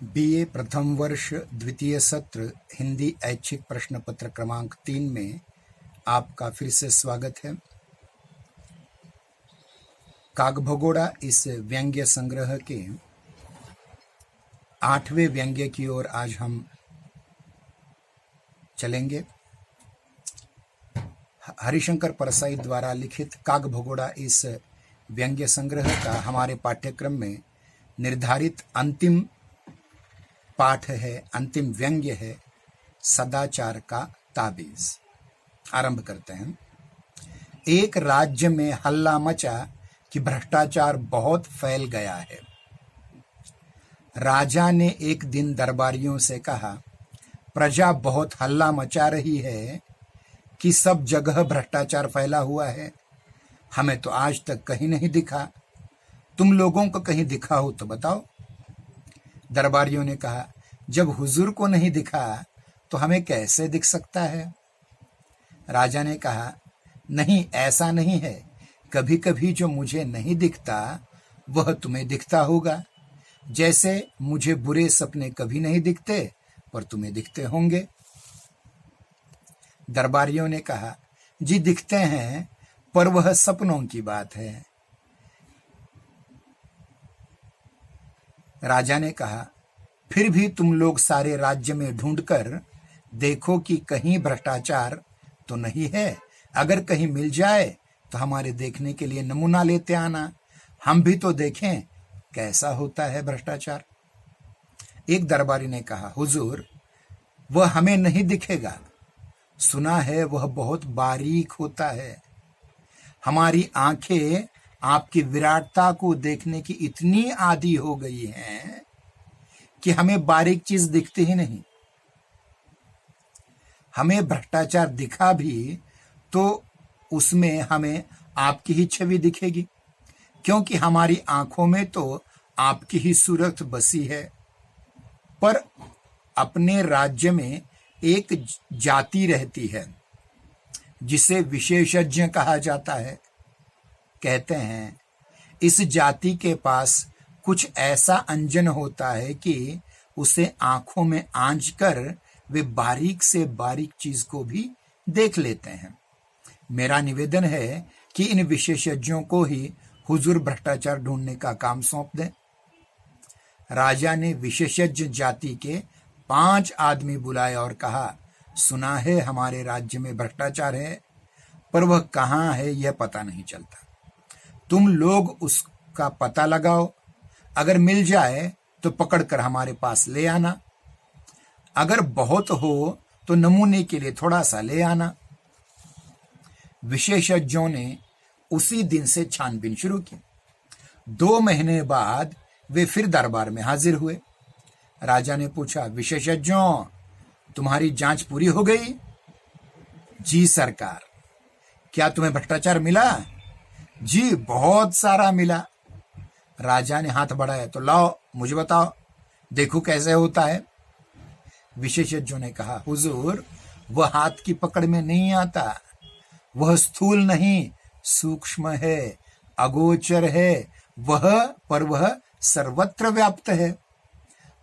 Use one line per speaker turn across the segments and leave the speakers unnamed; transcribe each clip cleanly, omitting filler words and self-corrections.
BA प्रथम वर्ष द्वितीय सत्र हिंदी ऐच्छिक प्रश्न पत्र क्रमांक 3 में आपका फिर से स्वागत है। कागभगोड़ा इस व्यंग्य संग्रह के 8वें व्यंग्य की ओर आज हम चलेंगे। हरिशंकर परसाई द्वारा लिखित कागभगोड़ा इस व्यंग्य संग्रह का हमारे पाठ्यक्रम में निर्धारित अंतिम पाठ है, अंतिम व्यंग्य है सदाचार का ताबीज। आरंभ करते हैं। एक राज्य में हल्ला मचा कि भ्रष्टाचार बहुत फैल गया है। राजा ने एक दिन दरबारियों से कहा, प्रजा बहुत हल्ला मचा रही है कि सब जगह भ्रष्टाचार फैला हुआ है। हमें तो आज तक कहीं नहीं दिखा। तुम लोगों को कहीं दिखा हो तो बताओ। दरबारियों ने कहा, जब हुजूर को नहीं दिखा तो हमें कैसे दिख सकता है। राजा ने कहा, नहीं, ऐसा नहीं है। कभी कभी जो मुझे नहीं दिखता वह तुम्हें दिखता होगा, जैसे मुझे बुरे सपने कभी नहीं दिखते पर तुम्हें दिखते होंगे। दरबारियों ने कहा, जी दिखते हैं, पर वह सपनों की बात है। राजा ने कहा, फिर भी तुम लोग सारे राज्य में ढूंढकर देखो कि कहीं भ्रष्टाचार तो नहीं है। अगर कहीं मिल जाए तो हमारे देखने के लिए नमूना लेते आना, हम भी तो देखें कैसा होता है भ्रष्टाचार। एक दरबारी ने कहा, हुजूर, वह हमें नहीं दिखेगा। सुना है वह बहुत बारीक होता है। हमारी आंखें आपकी विराटता को देखने की इतनी आदी हो गई हैं कि हमें बारीक चीज दिखती ही नहीं। हमें भ्रष्टाचार दिखा भी तो उसमें हमें आपकी ही छवि दिखेगी, क्योंकि हमारी आंखों में तो आपकी ही सूरत बसी है। पर अपने राज्य में एक जाति रहती है जिसे विशेषज्ञ कहा जाता है। कहते हैं इस जाति के पास कुछ ऐसा अंजन होता है कि उसे आंखों में आंच कर वे बारीक से बारीक चीज को भी देख लेते हैं। मेरा निवेदन है कि इन विशेषज्ञों को ही हुजूर भ्रष्टाचार ढूंढने का काम सौंप दें। राजा ने विशेषज्ञ जाति के 5 आदमी बुलाए और कहा, सुना है हमारे राज्य में भ्रष्टाचार है, पर वह कहाँ है यह पता नहीं चलता। तुम लोग उसका पता लगाओ। अगर मिल जाए तो पकड़कर हमारे पास ले आना। अगर बहुत हो तो नमूने के लिए थोड़ा सा ले आना। विशेषज्ञों ने उसी दिन से छानबीन शुरू की। 2 महीने बाद वे फिर दरबार में हाजिर हुए। राजा ने पूछा, विशेषज्ञों, तुम्हारी जांच पूरी हो गई? जी सरकार। क्या तुम्हें भ्रष्टाचार मिला? जी बहुत सारा मिला। राजा ने हाथ बढ़ाया, तो लाओ मुझे बताओ, देखो कैसे होता है। विशेषज्ञों ने कहा, हुजूर, वह हाथ की पकड़ में नहीं आता। वह स्थूल नहीं, सूक्ष्म है, अगोचर है। वह सर्वत्र व्याप्त है।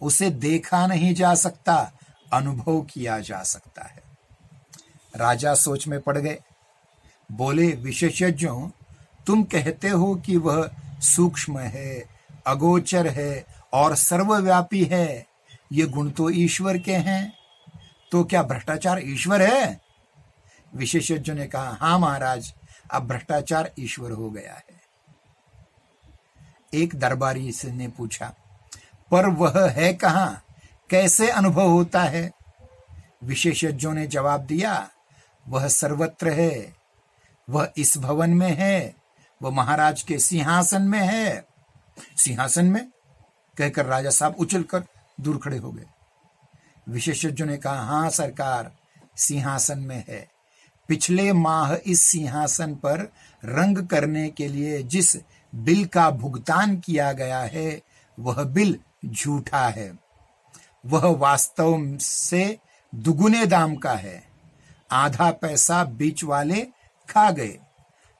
उसे देखा नहीं जा सकता, अनुभव किया जा सकता है। राजा सोच में पड़ गए। बोले, विशेषज्ञों, तुम कहते हो कि वह सूक्ष्म है, अगोचर है और सर्वव्यापी है। ये गुण तो ईश्वर के हैं, तो क्या भ्रष्टाचार ईश्वर है? विशेषज्ञों ने कहा, हाँ महाराज, अब भ्रष्टाचार ईश्वर हो गया है। एक दरबारी से ने पूछा, पर वह है कहाँ? कैसे अनुभव होता है? विशेषज्ञों ने जवाब दिया, वह सर्वत्र है। वह इस भवन में है, वह महाराज के सिंहासन में है। सिंहासन में? कहकर राजा साहब उछलकर दूर खड़े हो गए। विशेषज्ञों ने कहा, हाँ सरकार, सिंहासन में है। पिछले माह इस सिंहासन पर रंग करने के लिए जिस बिल का भुगतान किया गया है वह बिल झूठा है। वह वास्तव से दुगुने दाम का है। आधा पैसा बीच वाले खा गए।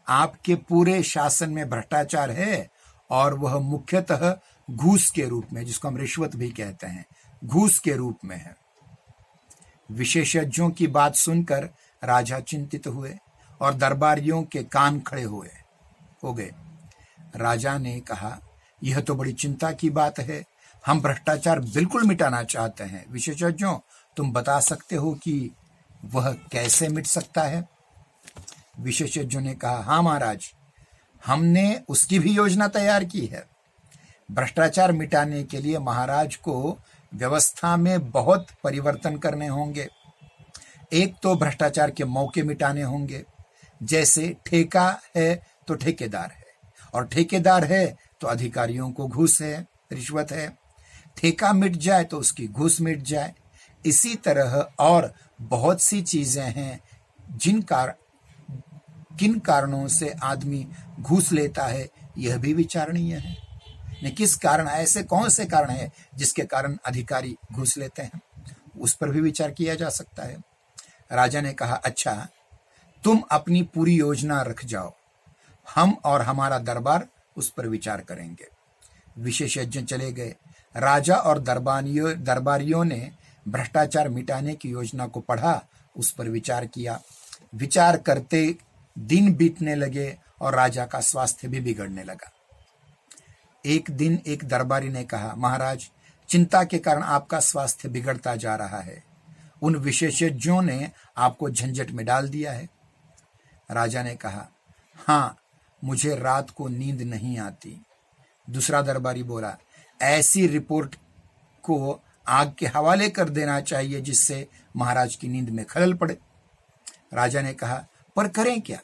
आपके पूरे शासन में भ्रष्टाचार है और वह मुख्यतः घूस के रूप में, जिसको हम रिश्वत भी कहते हैं, घूस के रूप में है। विशेषज्ञों की बात सुनकर राजा चिंतित हुए और दरबारियों के कान खड़े हो गए। राजा ने कहा, यह तो बड़ी चिंता की बात है, हम भ्रष्टाचार बिल्कुल मिटाना चाहते हैं। विशेषज्ञों, तुम बता सकते हो कि वह कैसे मिट सकता है? विशेषज्ञों ने कहा, हाँ महाराज, हमने उसकी भी योजना तैयार की है। भ्रष्टाचार मिटाने के लिए महाराज को व्यवस्था में बहुत परिवर्तन करने होंगे। एक तो भ्रष्टाचार के मौके मिटाने होंगे, जैसे ठेका है तो ठेकेदार है, और ठेकेदार है तो अधिकारियों को घूस है, रिश्वत है। ठेका मिट जाए तो उसकी घूस मिट जाए। इसी तरह और बहुत सी चीजें हैं किन कारणों से आदमी घूस लेता है, यह भी विचारणीय है। किस कारण, ऐसे कौन से कारण है जिसके कारण अधिकारी घूस लेते हैं, उस पर भी विचार किया जा सकता है। राजा ने कहा, अच्छा, तुम अपनी पूरी योजना रख जाओ, हम और हमारा दरबार उस पर विचार करेंगे। विशेषज्ञ चले गए। राजा और दरबारियों ने भ्रष्टाचार मिटाने की योजना को पढ़ा, उस पर विचार किया। विचार करते दिन बीतने लगे और राजा का स्वास्थ्य भी बिगड़ने लगा। एक दिन एक दरबारी ने कहा, महाराज, चिंता के कारण आपका स्वास्थ्य बिगड़ता जा रहा है। उन विशेषज्ञों ने आपको झंझट में डाल दिया है। राजा ने कहा, हाँ, मुझे रात को नींद नहीं आती। दूसरा दरबारी बोला, ऐसी रिपोर्ट को आग के हवाले कर देना चाहिए जिससे महाराज की नींद में खलल पड़े। राजा ने कहा, पर करें क्या?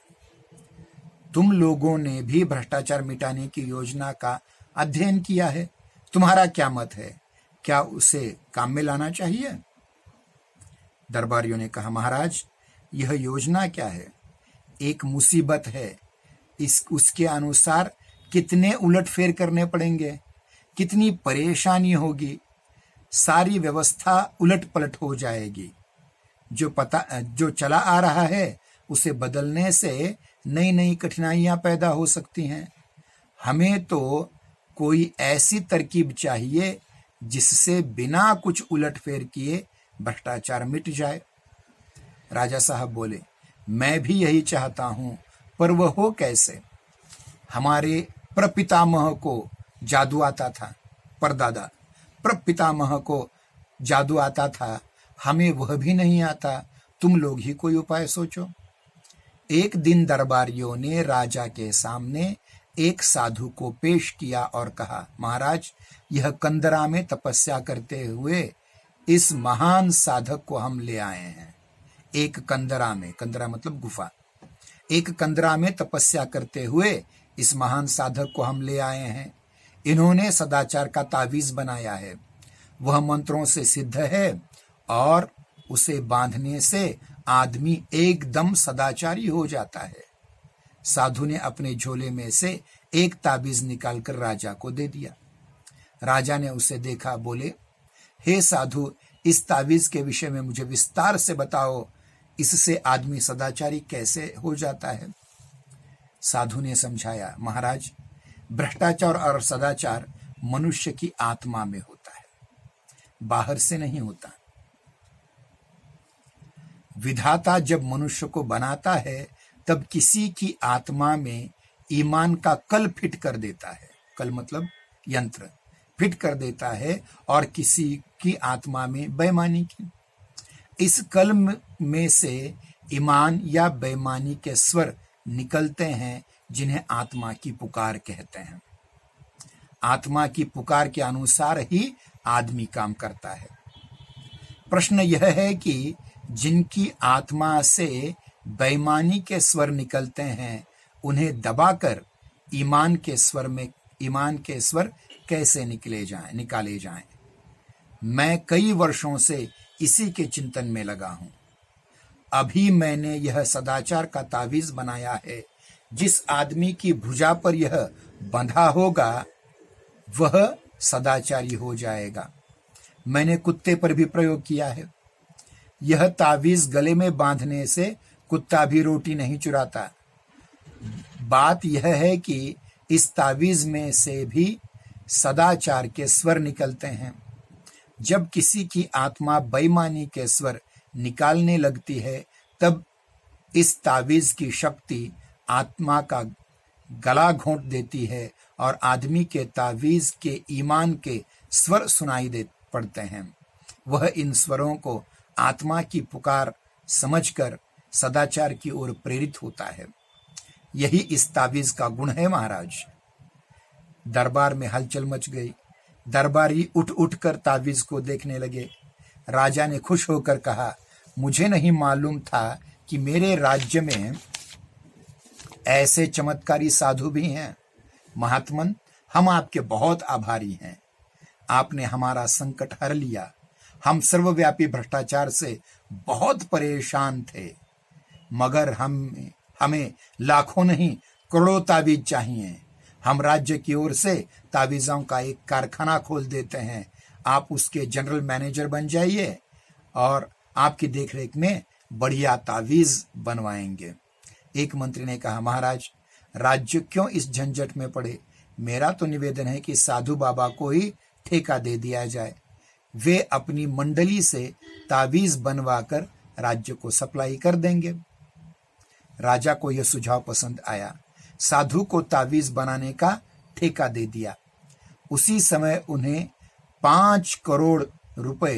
तुम लोगों ने भी भ्रष्टाचार मिटाने की योजना का अध्ययन किया है, तुम्हारा क्या मत है? क्या उसे काम में लाना चाहिए? दरबारियों ने कहा, महाराज, यह योजना क्या है? एक मुसीबत है। उसके अनुसार कितने उलटफेर करने पड़ेंगे, कितनी परेशानी होगी, सारी व्यवस्था उलट पलट हो जाएगी। जो चला आ रहा है उसे बदलने से नई नई कठिनाइयां पैदा हो सकती हैं। हमें तो कोई ऐसी तरकीब चाहिए जिससे बिना कुछ उलटफेर किए भ्रष्टाचार मिट जाए। राजा साहब बोले, मैं भी यही चाहता हूं, पर वह हो कैसे? हमारे प्रपितामह को जादू आता था, परदादा प्रपितामह को जादू आता था, हमें वह भी नहीं आता। तुम लोग ही कोई उपाय सोचो। एक दिन दरबारियों ने राजा के सामने एक साधु को पेश किया और कहा, महाराज, यह कंदरा में तपस्या करते हुए इस महान साधक को हम ले आए हैं। एक कंदरा में, कंदरा मतलब गुफा, एक कंदरा में तपस्या करते हुए इस महान साधक को हम ले आए हैं। इन्होंने सदाचार का तावीज बनाया है, वह मंत्रों से सिद्ध है और उसे बांधने से आदमी एकदम सदाचारी हो जाता है। साधु ने अपने झोले में से एक ताबीज निकालकर राजा को दे दिया। राजा ने उसे देखा, बोले, हे साधु, इस ताबीज के विषय में मुझे विस्तार से बताओ, इससे आदमी सदाचारी कैसे हो जाता है? साधु ने समझाया, महाराज, भ्रष्टाचार और सदाचार मनुष्य की आत्मा में होता है, बाहर से नहीं होता। विधाता जब मनुष्य को बनाता है तब किसी की आत्मा में ईमान का कल फिट कर देता है। कल मतलब यंत्र फिट कर देता है, और किसी की आत्मा में बेईमानी की। इस कल में से ईमान या बेईमानी के स्वर निकलते हैं, जिन्हें आत्मा की पुकार कहते हैं। आत्मा की पुकार के अनुसार ही आदमी काम करता है। प्रश्न यह है कि जिनकी आत्मा से बेईमानी के स्वर निकलते हैं, उन्हें दबाकर ईमान के स्वर कैसे निकाले जाएं? मैं कई वर्षों से इसी के चिंतन में लगा हूं। अभी मैंने यह सदाचार का तावीज बनाया है। जिस आदमी की भुजा पर यह बंधा होगा वह सदाचारी हो जाएगा। मैंने कुत्ते पर भी प्रयोग किया है। यह तावीज गले में बांधने से कुत्ता भी रोटी नहीं चुराता। बात यह है कि इस तावीज में से भी सदाचार के स्वर निकलते हैं। जब किसी की आत्मा बेईमानी के स्वर निकालने लगती है, तब इस तावीज की शक्ति आत्मा का गला घोंट देती है और आदमी के तावीज के ईमान के स्वर सुनाई दे पड़ते हैं। वह इन स्वरों को आत्मा की पुकार समझकर सदाचार की ओर प्रेरित होता है। यही इस तावीज का गुण है महाराज। दरबार में हलचल मच गई। दरबारी उठ उठ कर तावीज को देखने लगे। राजा ने खुश होकर कहा, मुझे नहीं मालूम था कि मेरे राज्य में ऐसे चमत्कारी साधु भी हैं। महात्मन, हम आपके बहुत आभारी हैं। आपने हमारा संकट हर लिया। हम सर्वव्यापी भ्रष्टाचार से बहुत परेशान थे, मगर हमें लाखों नहीं करोड़ों तावीज चाहिए। हम राज्य की ओर से तावीज़ों का एक कारखाना खोल देते हैं। आप उसके जनरल मैनेजर बन जाइए और आपकी देखरेख में बढ़िया तावीज बनवाएंगे। एक मंत्री ने कहा, महाराज, राज्य क्यों इस झंझट में पड़े? मेरा तो निवेदन है कि साधु बाबा को ही ठेका दे दिया जाए। वे अपनी मंडली से तावीज बनवाकर राज्य को सप्लाई कर देंगे। राजा को यह सुझाव पसंद आया। साधु को तावीज बनाने का ठेका दे दिया। उसी समय उन्हें 5 करोड़ रुपए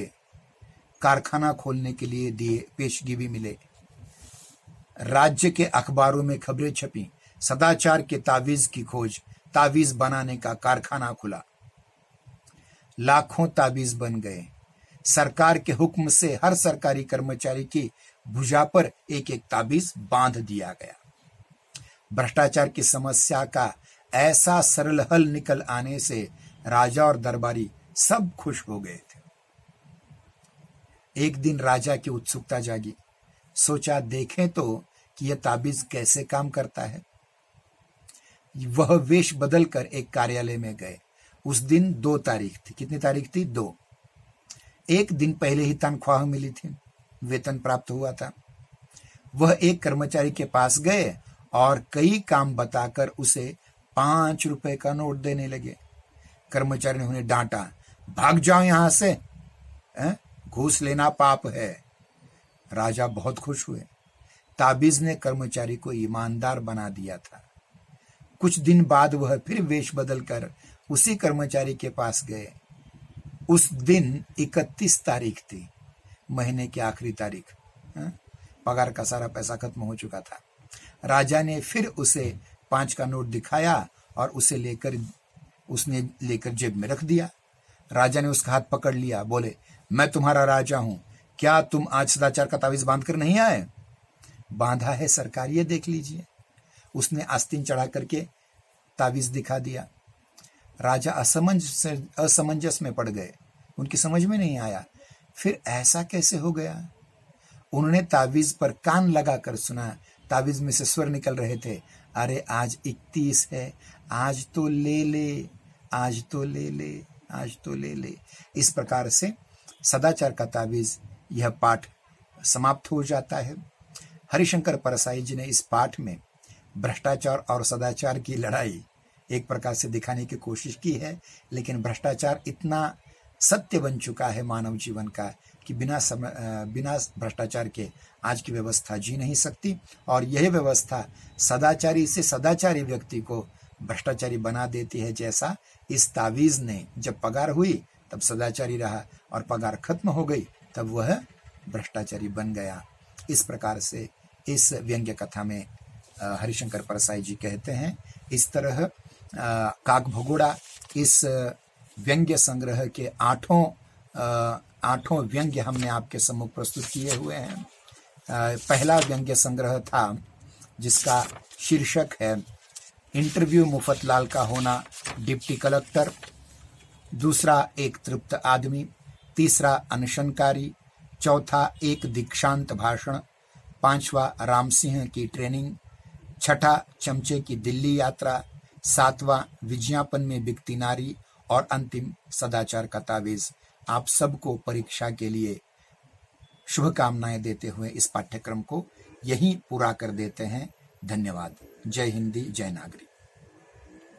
कारखाना खोलने के लिए दिए, पेशगी मिले। राज्य के अखबारों में खबरें छपी, सदाचार के तावीज की खोज, तावीज बनाने का कारखाना खुला। लाखों तावीज बन गए। सरकार के हुक्म से हर सरकारी कर्मचारी की भुजा पर एक एक तावीज बांध दिया गया। भ्रष्टाचार की समस्या का ऐसा सरल हल निकल आने से राजा और दरबारी सब खुश हो गए थे। एक दिन राजा की उत्सुकता जागी। सोचा, देखें तो कि यह ताबीज कैसे काम करता है। वह वेश बदलकर एक कार्यालय में गए। उस दिन 2 तारीख थी। कितनी तारीख थी? 2। एक दिन पहले ही तनख्वाह मिली थी, वेतन प्राप्त हुआ था। वह एक कर्मचारी के पास गए और कई काम बताकर उसे 5 रुपए का नोट देने लगे। कर्मचारी ने उन्हें डांटा, भाग जाओ यहां से, घूस लेना पाप है। राजा बहुत खुश हुए। ताबीज ने कर्मचारी को ईमानदार बना दिया था। कुछ दिन बाद वह फिर वेश बदलकर उसी कर्मचारी के पास गए। उस दिन 31 तारीख थी, महीने की आखिरी तारीख। पगार का सारा पैसा खत्म हो चुका था। राजा ने फिर उसे 5 का नोट दिखाया और उसने लेकर जेब में रख दिया। राजा ने उसका हाथ पकड़ लिया, बोले, मैं तुम्हारा राजा हूं, क्या तुम आज सदाचार का तावीज बांध कर नहीं आए? बांधा है सरकार, ये देख लीजिए। उसने आस्तीन चढ़ा करके तावीज दिखा दिया। राजा असमंजस में पड़ गए। उनकी समझ में नहीं आया, फिर ऐसा कैसे हो गया। उन्होंने तावीज पर कान लगाकर सुना। तावीज में से स्वर निकल रहे थे, अरे आज 31 है, आज तो ले ले, आज तो ले ले, आज तो ले ले। इस प्रकार से सदाचार का तावीज, यह पाठ समाप्त हो जाता है। हरिशंकर परसाई जी ने इस पाठ में भ्रष्टाचार और सदाचार की लड़ाई एक प्रकार से दिखाने की कोशिश की है, लेकिन भ्रष्टाचार इतना सत्य बन चुका है मानव जीवन का कि बिना भ्रष्टाचार के आज की व्यवस्था जी नहीं सकती। और यह व्यवस्था सदाचारी से सदाचारी व्यक्ति को भ्रष्टाचारी बना देती है। जैसा इस तावीज ने जब पगार हुई तब सदाचारी रहा और पगार खत्म हो गई तब वह भ्रष्टाचारी बन गया। इस प्रकार से इस व्यंग्य कथा में हरिशंकर परसाई जी कहते हैं। इस तरह काक भगोड़ा इस व्यंग्य संग्रह के 8 व्यंग्य हमने आपके सम्मुख प्रस्तुत किए हुए हैं। पहला व्यंग्य संग्रह था जिसका शीर्षक है इंटरव्यू मुफतलाल का होना डिप्टी कलेक्टर, दूसरा एक तृप्त आदमी, तीसरा अनशनकारी, चौथा एक दीक्षांत भाषण, पांचवा राम सिंह की ट्रेनिंग, छठा चमचे की दिल्ली यात्रा, सातवां विज्ञापन में बिकती नारी और अंतिम सदाचार का तावीज। आप सबको परीक्षा के लिए शुभकामनाएं देते हुए इस पाठ्यक्रम को यहीं पूरा कर देते हैं। धन्यवाद। जय हिंदी, जय नागरिक।